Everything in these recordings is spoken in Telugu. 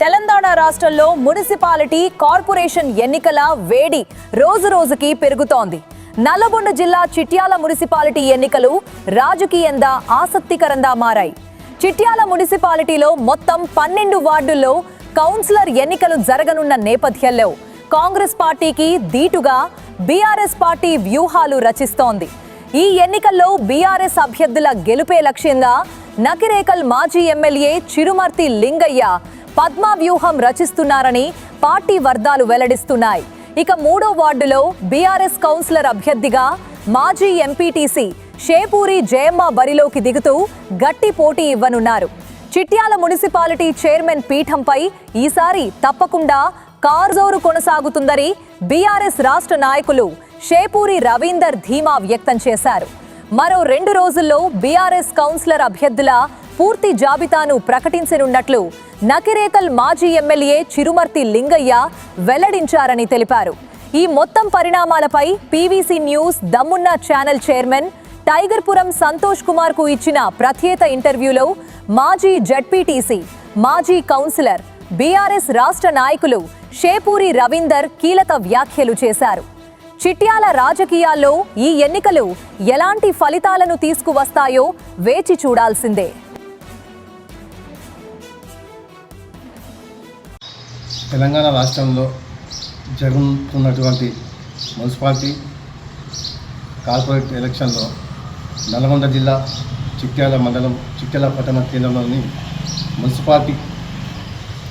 తెలంగాణ రాష్ట్రంలో మున్సిపాలిటీ కార్పొరేషన్ ఎన్నికల వేడి రోజు రోజుకి పెరుగుతోంది. నల్లగొండ జిల్లా చిట్యాల మున్సిపాలిటీ ఎన్నికలు రాజకీయంగా ఆసక్తికరంగా మారాయి. చిట్యాల మున్సిపాలిటీలో మొత్తం 12 వార్డుల్లో కౌన్సిలర్ ఎన్నికలు జరగనున్న నేపథ్యంలో కాంగ్రెస్ పార్టీకి దీటుగా బీఆర్ఎస్ పార్టీ వ్యూహాలు రచిస్తోంది. ఈ ఎన్నికల్లో బీఆర్ఎస్ అభ్యర్థుల గెలుపే లక్ష్యంగా నకిరేకల్ మాజీ ఎమ్మెల్యే చిరుమర్తి లింగయ్య పద్మ వ్యూహం రచిస్తున్నారని పార్టీ వర్గాలు వెల్లడిస్తున్నాయి. ఇక 3వ వార్డులో బీఆర్ఎస్ కౌన్సిలర్ అభ్యర్థిగా మాజీ ఎంపీటీసీ షేపూరి జయమ్మ బరిలోకి దిగుతూ గట్టి పోటీ ఇవ్వనున్నారు. చిట్యాల మున్సిపాలిటీ చైర్మన్ పీఠంపై ఈసారి తప్పకుండా కారుజోరు కొనసాగుతుందని బీఆర్ఎస్ రాష్ట్ర నాయకులు షేపూరి రవీందర్ ధీమా వ్యక్తం చేశారు. మరో 2 రోజుల్లో బీఆర్ఎస్ కౌన్సిలర్ అభ్యర్థుల పూర్తి జాబితాను ప్రకటించనున్నట్లు నకిరేకల్ మాజీ ఎమ్మెల్యే చిరుమర్తి లింగయ్య వెల్లడించారని తెలిపారు. ఈ మొత్తం పరిణామాలపై పీవీసీ న్యూస్ దమ్మున్న ఛానల్ చైర్మన్ టైగర్పురం సంతోష్ కుమార్ కు ఇచ్చిన ప్రత్యేక ఇంటర్వ్యూలో మాజీ జడ్పీటీసీ, మాజీ కౌన్సిలర్, బీఆర్ఎస్ రాష్ట్ర నాయకులు షేపూరి రవీందర్ కీలక వ్యాఖ్యలు చేశారు. చిట్యాల రాజకీయాల్లో ఈ ఎన్నికలు ఎలాంటి ఫలితాలను తీసుకువస్తాయో వేచి చూడాల్సిందే. తెలంగాణ రాష్ట్రంలో జరుగుతున్నటువంటి మున్సిపాలిటీ కార్పొరేట్ ఎలక్షన్లో నల్గొండ జిల్లా చిట్యాల మండలం చిట్యాల పట్టణ కేంద్రంలోని మున్సిపాలిటీ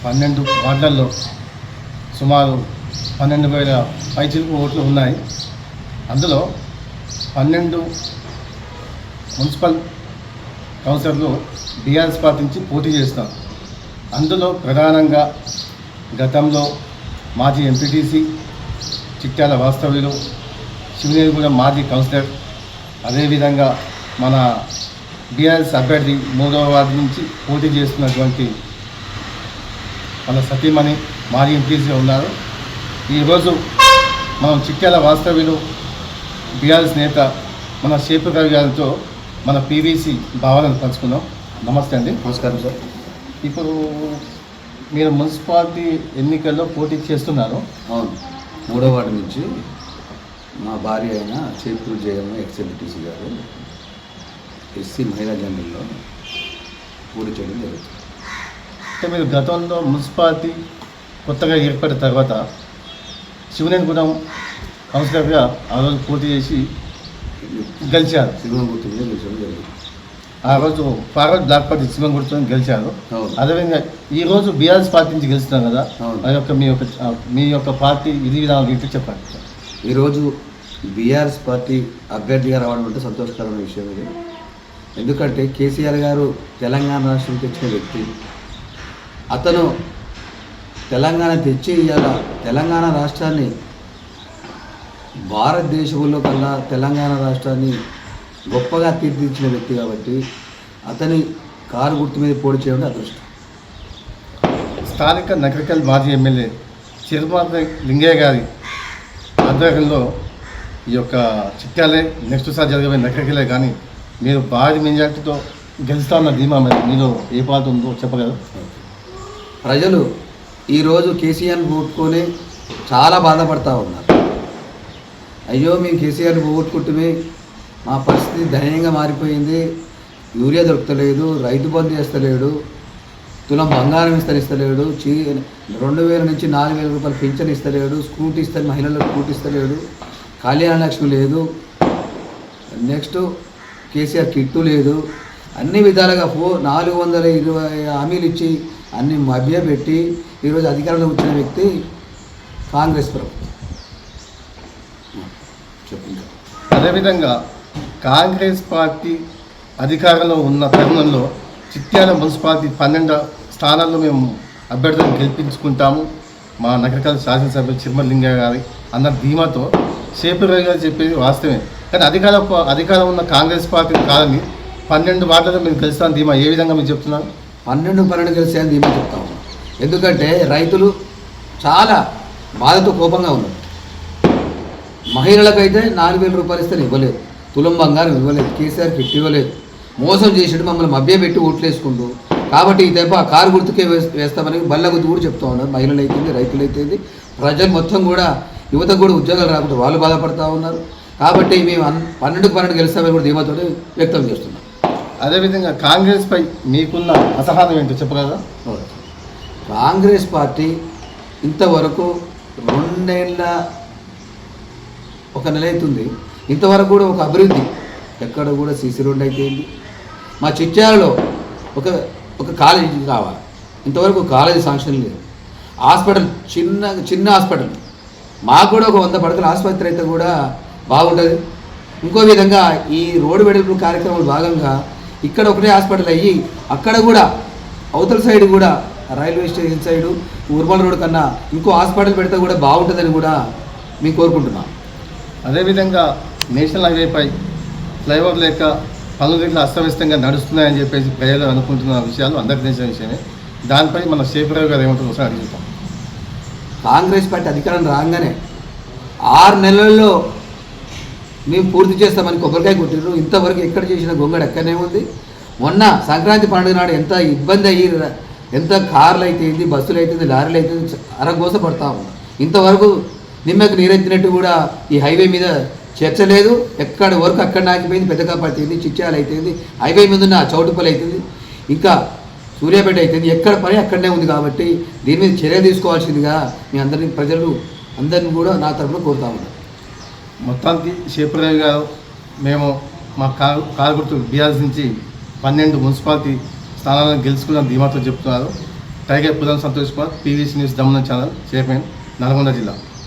12 వార్డులలో సుమారు 12,000 పైచిలుకు ఓట్లు ఉన్నాయి. అందులో 12 మున్సిపల్ కౌన్సిలర్లు బీఆర్ఎస్ పార్టీ నుంచి పోటీ చేస్తారు. అందులో ప్రధానంగా గతంలో మాజీ ఎంపీటీసీ చిట్యాల వాస్తవ్యులు శివనేరిగూడ మాజీ కౌన్సిలర్, అదేవిధంగా మన బీఆర్ఎస్ అభ్యర్థి 3వ వార్డు నుంచి పోటీ చేస్తున్నటువంటి మన సతీమణి మాజీ ఎంపీటీసీగా ఉన్నారు. ఈరోజు మనం చిట్యాల వాస్తవ్యులు బీఆర్ఎస్ నేత మన షేపూరి రవి గారితో మన పీవీసీ భావనను పంచుకున్నాం. నమస్తే అండి. నమస్కారం సార్. ఇప్పుడు మీరు మున్సిపాలిటీ ఎన్నికల్లో పోటీ చేస్తున్నారు. అవును, 3వ వార్డు నుంచి మా భార్య అయిన షేపూరి జయమ్మ ఎక్స్-ఎంపీటీసీ గారు ఎస్సీ మహిళా జనరల్లో పోటీ చేయడం జరుగుతుంది. అంటే మీరు గతంలో మున్సిపాలిటీ కొత్తగా ఏర్పడిన తర్వాత శివనేరిగూడెం కౌన్సిలర్గా ఆ రోజు పోటీ చేసి గెలిచారు. శివం గుర్తు మీద గెలిచడం జరిగింది. ఆ రోజు ఫార్వర్డ్ బ్లాక్ పార్టీ శివం గుర్తుని గెలిచారు. అదేవిధంగా ఈరోజు బీఆర్ఎస్ పార్టీ నుంచి గెలుస్తున్నారు కదా, మీ యొక్క పార్టీ ఇది విధానం ఏంటి చెప్పండి. ఈరోజు బీఆర్ఎస్ పార్టీ అభ్యర్థిగా రావడం అంటే సంతోషకరమైన విషయం ఇది. ఎందుకంటే కేసీఆర్ గారు తెలంగాణ రాష్ట్రం తెచ్చిన వ్యక్తి. అతను తెలంగాణ తెచ్చి ఇవాళ తెలంగాణ రాష్ట్రాన్ని భారతదేశంలో కల్లా తెలంగాణ రాష్ట్రాన్ని గొప్పగా తీర్చిదిద్దిన వ్యక్తి కాబట్టి అతని కారు గుర్తు మీద పోటీ చేయడం అదృష్టం. స్థానిక నకిరేకల్ మాజీ ఎమ్మెల్యే చిరుమర్తి లింగయ్య గారి ఆధ్వర్యంలో ఈ యొక్క చిట్యాలే నెక్స్ట్ సారి జరిగే నకిరేకలే కానీ మీరు భారీ మెజార్టీతో గెలుస్తా ఉన్న ధీమా మీలో ఏ పాత్ర ఉందో చెప్పగలరు. ప్రజలు ఈరోజు కేసీఆర్ని పోగొట్టుకొని చాలా బాధపడతా ఉన్నారు. అయ్యో మేము కేసీఆర్ని పోగొట్టుకుంటే మా పరిస్థితి దయనీయంగా మారిపోయింది, యూరియా దొరకలేదు, రైతు బంధు చేస్తలేడు, తులం బంగారం ఇస్తలేడు, 2,000 నుంచి 4,000 రూపాయలు పింఛన్ ఇస్తలేడు, స్కూటీ ఇస్తారు, మహిళలకు స్కూటీ ఇస్తలేడు, కళ్యాణ లక్ష్మి లేదు, నెక్స్ట్ కేసీఆర్ కిట్టు లేదు, అన్ని విధాలుగా 420 హామీలు ఇచ్చి అన్ని మభ్యపెట్టి ఈరోజు అధికారంలో వచ్చిన వ్యక్తి కాంగ్రెస్ ప్రభుత్వం. చెప్పింది. అదేవిధంగా కాంగ్రెస్ పార్టీ అధికారంలో ఉన్న తరుణంలో చిట్యాల మున్సిపాలిటీ 12 స్థానాల్లో మేము అభ్యర్థులను గెలిపించుకుంటాము, మా నగరకల్ శాసనసభ్యులు చిరుమర్తి లింగయ్య గారి అన్న ధీమాతో షేపూరి రవి గారు చెప్పేది వాస్తవమే. కానీ అధికారం ఉన్న కాంగ్రెస్ పార్టీ కాదని 12 వార్డులలో మేము గెలుస్తాను ధీమా ఏ విధంగా మీరు చెప్తున్నారు? 12 గెలిచాయని ధీమా చెప్తాము. ఎందుకంటే రైతులు చాలా బాధతో కోపంగా ఉన్నారు. మహిళలకైతే 4,000 రూపాయలు ఇస్తే ఇవ్వలేదు, తులం బంగారం ఇవ్వలేదు, కేసీఆర్ కిట్ ఇవ్వలేదు, మోసం చేసేట్టు మమ్మల్ని మభ్యపెట్టి ఓట్లు వేసుకుంటూ కాబట్టి ఈ దెబ్బ కారు గుర్తుకే వేస్తామని బల్ల గుర్తు కూడా చెప్తా ఉన్నారు. మహిళలు అయితేంది, రైతులు అయితేంది, ప్రజలు మొత్తం కూడా, యువతకు కూడా ఉద్యోగాలు రాకుండా వాళ్ళు బాధపడుతూ ఉన్నారు. కాబట్టి మేము 12-12 గెలుస్తామని కూడా ధీమాతో వ్యక్తం చేస్తున్నాం. అదేవిధంగా కాంగ్రెస్పై మీకున్న అసహనం ఏంటో చెప్పగలరా? కాంగ్రెస్ పార్టీ ఇంతవరకు 2 ఏళ్ళ 1 నెల అవుతుంది, ఇంతవరకు కూడా ఒక అభివృద్ధి ఎక్కడ కూడా సీసీ రోడ్ అయిపోయింది. మా చిట్యాలలో ఒక కాలేజీ కావాలి, ఇంతవరకు కాలేజీ శాంక్షన్ లేదు. హాస్పిటల్ చిన్న హాస్పిటల్, మాకు కూడా ఒక 100 పడకల ఆసుపత్రి అయితే కూడా బాగుంటుంది. ఇంకో విధంగా ఈ రోడ్డు వెడల్పు కార్యక్రమంలో భాగంగా ఇక్కడ ఒకటే హాస్పిటల్ అయ్యి అక్కడ కూడా అవతల సైడ్ కూడా రైల్వే స్టేషన్ సైడు ఉర్మల్ రోడ్ కన్నా ఇంకో హాస్పిటల్ పెడితే కూడా బాగుంటుందని కూడా మేము కోరుకుంటున్నాం. అదేవిధంగా నేషనల్ హైవేపై ఫ్లైఓవర్ లేక పనులు గిట్ల అస్తవ్యస్తంగా నడుస్తున్నాయని చెప్పేసి ప్రజలు అనుకుంటున్న విషయాలు అందరికీ తెలిసిన విషయమే. దానిపై మన శేఖరరావు గారు ఏమంటారు ఒకసారి అడుగుతాం. కాంగ్రెస్ పార్టీ అధికారం రాగానే 6 నెలల్లో మేము పూర్తి చేస్తామని కొబ్బరికాయ కొట్టిర్రు. ఇంతవరకు ఎక్కడ చేసిన గొంగడు ఎక్కడనే ఉంది. మొన్న సంక్రాంతి పండుగ నాడు ఎంత ఇబ్బంది అయ్యి, ఎంత కార్లు అయితేంది, బస్సులు అయితేంది, లారీలు అయితేంది అరగోస పడతా ఉంది. ఇంతవరకు నిమ్మకు నీరెత్తినట్టు కూడా ఈ హైవే మీద చర్చ లేదు. ఎక్కడి వరకు అక్కడ ఆగిపోయింది. పెద్దకాపర్తి అయింది, చిట్యాల అయితేంది, హైవే మీద ఉన్న చౌటుపల్లి అవుతుంది, ఇంకా సూర్యాపేట అవుతుంది, ఎక్కడ పని అక్కడనే ఉంది. కాబట్టి దీని మీద చర్య తీసుకోవాల్సిందిగా మీ అందరినీ, ప్రజలు అందరినీ కూడా నా తరఫున కోరుతా ఉన్నాను. మొత్తానికి శేఖరరావు గారు మేము మా కారు గుర్తు బీఆర్ఎస్ నుంచి 12 మున్సిపాలిటీ స్థానాలను గెలుచుకున్న ధీమాతో చెప్తున్నారు. టైగర్ పురం సంతోష్ కుమార్, పీవీసీ న్యూస్ దమనం ఛానల్, చైర్మన్, నల్గొండ జిల్లా.